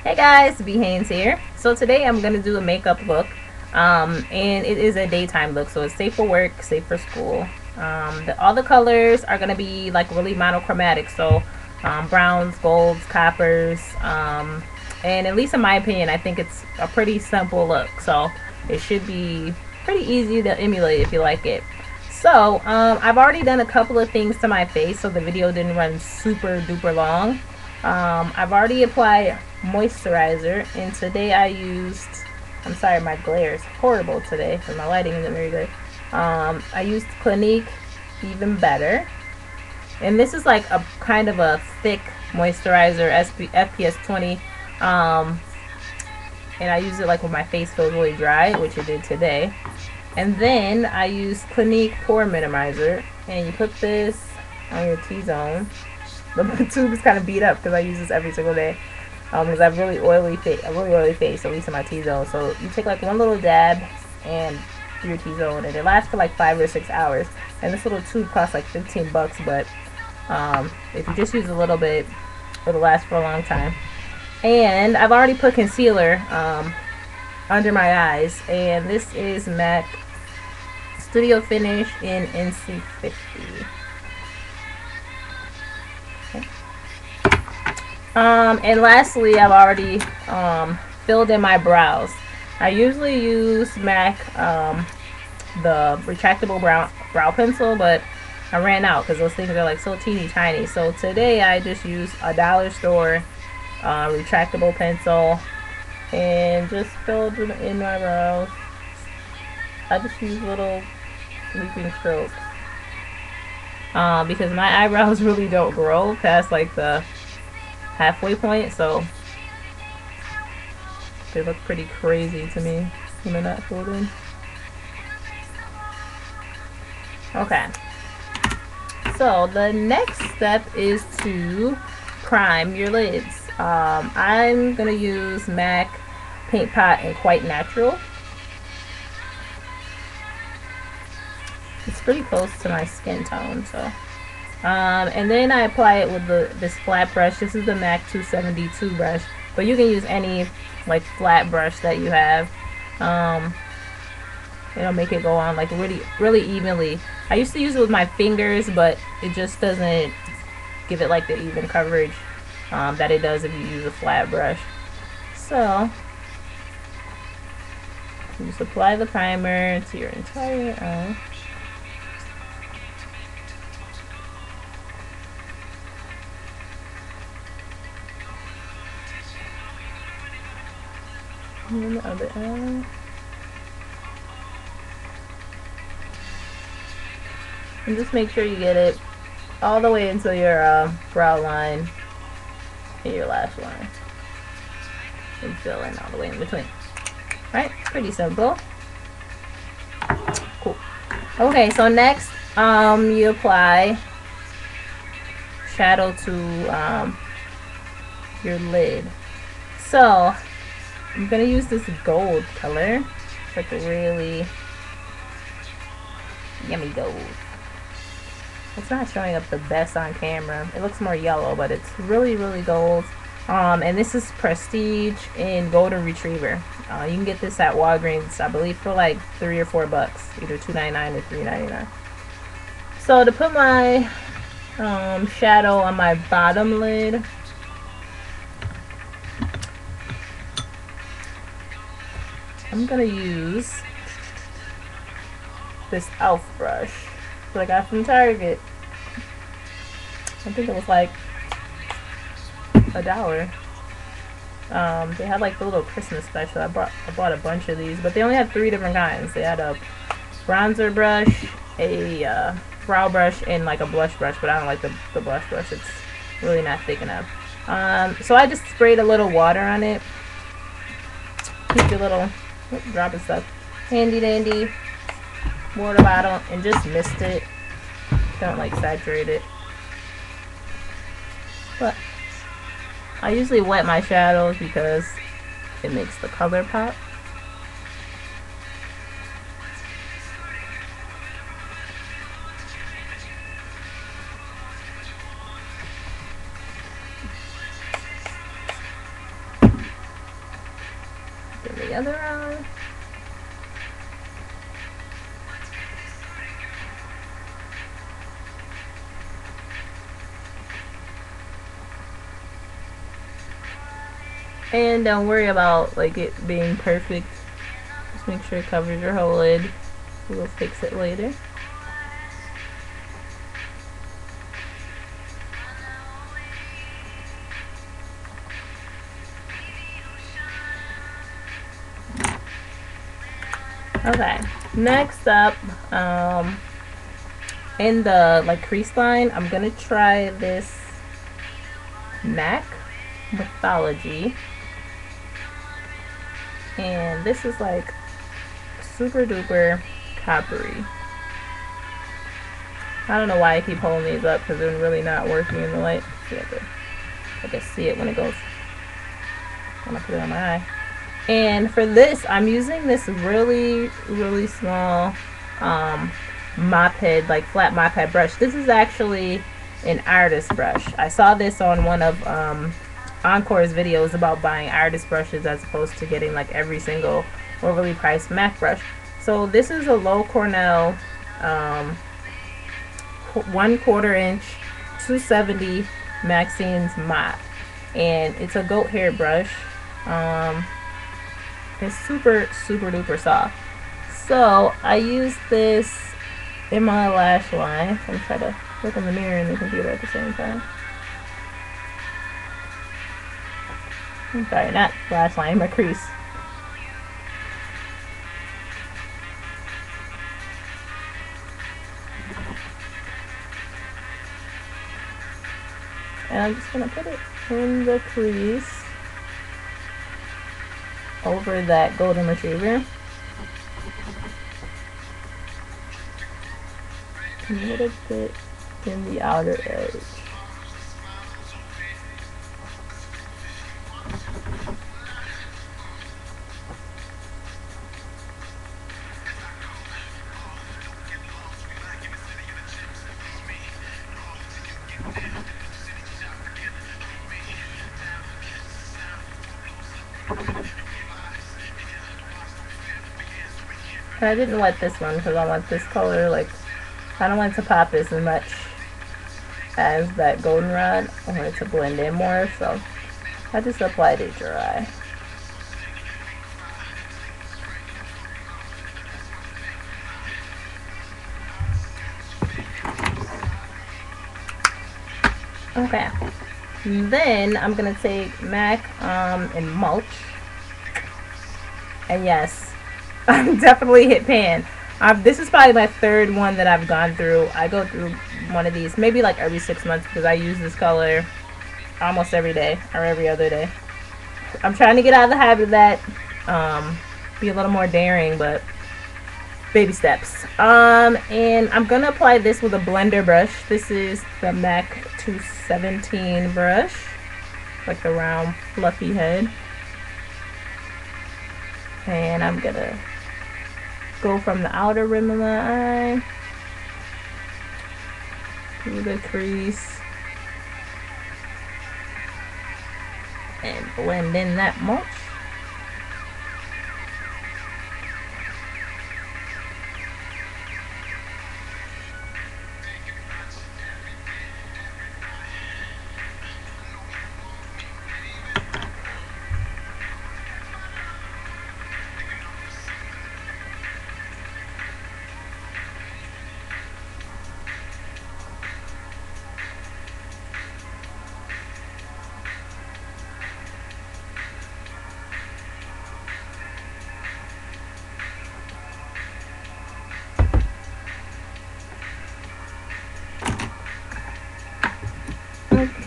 Hey guys, B Haynes here. So today I'm gonna do a makeup look, and it is a daytime look, so it's safe for work, safe for school. All the colors are gonna be like really monochromatic, so browns, golds, coppers, and at least in my opinion, I think it's a pretty simple look. So it should be pretty easy to emulate if you like it. So I've already done a couple of things to my face, so the video didn't run super duper long. I've already applied moisturizer, and today I used, I'm sorry, my glare is horrible today because my lighting isn't very good. I used Clinique Even Better, and this is like a kind of a thick moisturizer, FPS 20, and I use it like when my face feels really dry, which it did today. And then I used Clinique Pore Minimizer, and you put this on your T-zone. The tube is kind of beat up because I use this every single day. Because I have really oily face, at least in my T-zone. So you take like one little dab and do your T-zone, and it lasts for like 5 or 6 hours. And this little tube costs like 15 bucks, but if you just use a little bit, it'll last for a long time. And I've already put concealer under my eyes, and this is MAC Studio Finish in NC50. And lastly, I've already filled in my brows. I usually use MAC the retractable brow pencil, but I ran out because those things are like so teeny tiny. So today I just used a dollar store retractable pencil and just filled in my brows. I just use little sweeping strokes because my eyebrows really don't grow past like the halfway point, so they look pretty crazy to me when they're not filled in. Okay, so the next step is to prime your lids. I'm gonna use MAC Paint Pot and Quite Natural. It's pretty close to my skin tone, so and then I apply it with this flat brush. This is the MAC 272 brush, but you can use any like flat brush that you have. It'll make it go on like really evenly. I used to use it with my fingers, but it just doesn't give it like the even coverage that it does if you use a flat brush. So you just apply the primer to your entire eye. And the other eye. And just make sure you get it all the way into your brow line and your lash line. And fill in all the way in between. Right? Pretty simple. Cool. Okay, so next you apply shadow to your lid. So I'm gonna use this gold color. It's like a really yummy gold. It's not showing up the best on camera. It looks more yellow, but it's really gold. And this is Prestige in Golden Retriever. You can get this at Walgreens, I believe, for like 3 or 4 bucks, either $2.99 or $3.99. So to put my shadow on my bottom lid, I'm gonna use this e.l.f. brush that I got from Target. I think it was like $1. They had like the little Christmas special. I bought a bunch of these, but they only had 3 different kinds. They had a bronzer brush, a brow brush, and like a blush brush, but I don't like the blush brush. It's really not thick enough. So I just sprayed a little water on it. Keep your little dropping stuff handy dandy water bottle, and just mist it. Don't like saturate it, but I usually wet my shadows because it makes the color pop. the other eye. And don't worry about like it being perfect. Just make sure it covers your whole lid. We'll fix it later. Okay, next up, in the like crease line, I'm gonna try this MAC Mythology, and this is like super duper coppery. I don't know why I keep holding these up because they're really not working in the light. I can see it when it goes, when I put it on my eye. And for this, I'm using this really small mop head, like flat mop head brush. This is actually an artist brush. I saw this on one of Encore's videos about buying artist brushes as opposed to getting like every single overly priced MAC brush. So this is a low Cornell 1/4 inch 270 Maxine's mop, and it's a goat hair brush. It's super duper soft. So I use this in my lash line. I'm trying to look in the mirror and the computer at the same time. I'm sorry, not lash line, my crease. And I'm just gonna put it in the crease over that golden retriever. A little bit in the outer edge. I didn't wet this one because I want this color, like, I don't want it to pop as much as that goldenrod. I want it to blend in more, so I just applied it dry. Okay, then I'm gonna take MAC and Mulch, and yes, I'm definitely hit pan. This is probably my third one that I've gone through. I go through one of these maybe like every 6 months because I use this color almost every day or every other day. I'm trying to get out of the habit of that, be a little more daring, but baby steps. And I'm gonna apply this with a blender brush. This is the MAC 217 brush, like the round fluffy head. And I'm gonna go from the outer rim of my eye through the crease and blend in that mulch.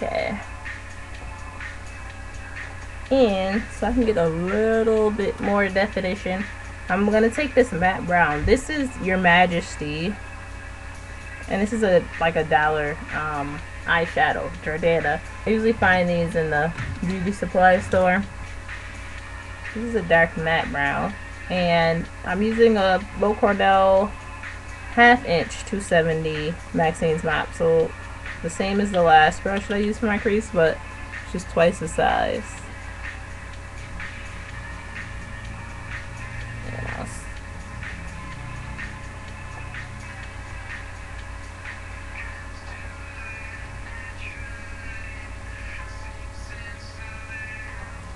Okay, and so I can get a little bit more definition, I'm gonna take this matte brown. This is your Majesty, and this is a like a $1 eyeshadow, Jordana. I usually find these in the beauty supply store. This is a dark matte brown, and I'm using a low Cornell 1/2 inch 270 Maxine's mop, so the same as the last brush that I used for my crease, but just twice the size.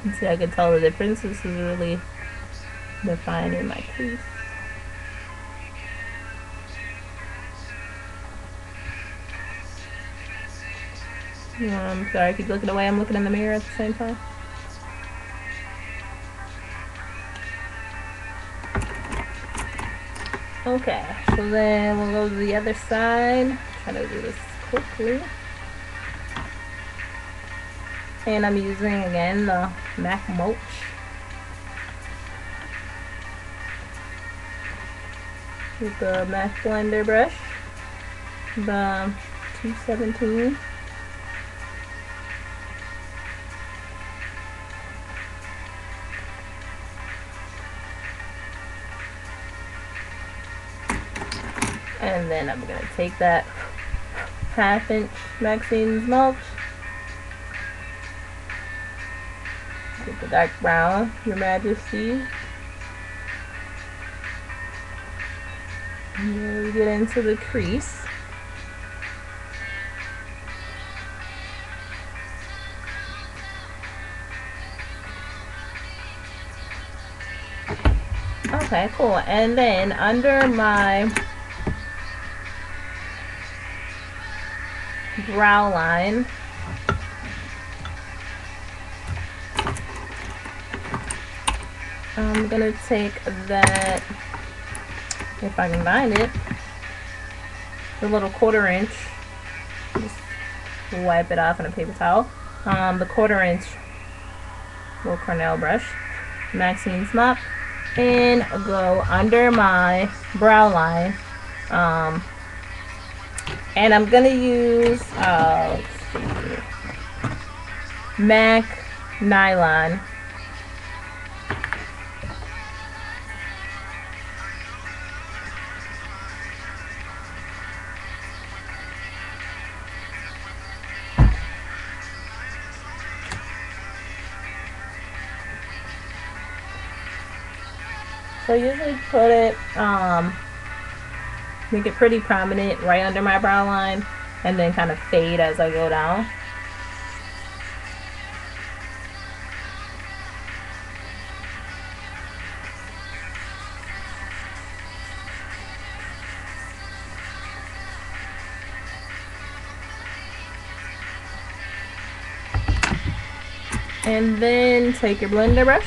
And see, I can tell the difference. This is really defining my crease. I'm sorry, I keep looking away. I'm looking in the mirror at the same time. Okay, so then we'll go to the other side. Try to do this quickly. And I'm using again the MAC Mulch. With the MAC blender brush. The 217. And then I'm going to take that 1/2 inch Maxine's Mulch. Get the dark brown, your Majesty. And then we get into the crease. Okay, cool. And then under my brow line, I'm gonna take that, if I can find it, the little 1/4 inch, just wipe it off on a paper towel, the 1/4 inch little Cornell brush, Maxine's mop, and go under my brow line, and I'm gonna use let's see, MAC Nylon. So I usually put it, make it pretty prominent right under my brow line, and then kind of fade as I go down. And then take your blender brush.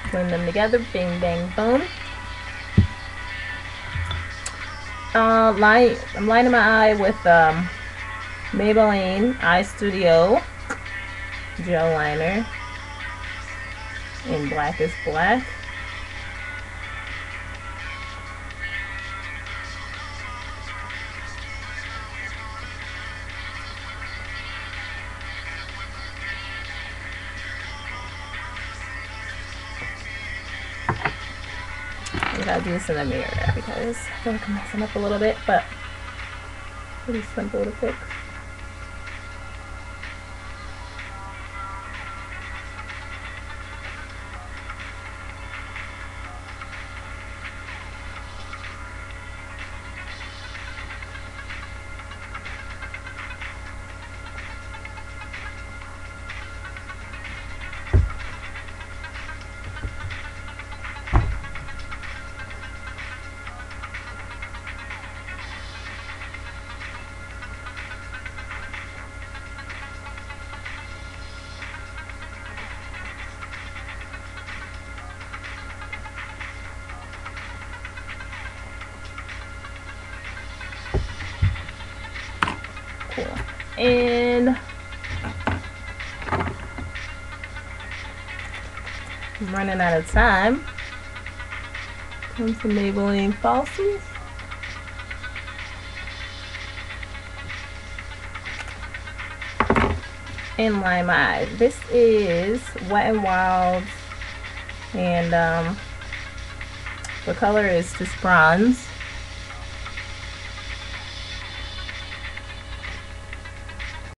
Blend them together, bing, bang, boom. I'm lining my eye with Maybelline EyeStudio gel liner in Blackest black. I'll do this in the mirror because I feel like I'm messing up a little bit, but pretty simple to fix. And I'm running out of time. Some Maybelline Falsies. And line my eyes. This is Wet n Wild, and the color is just bronze.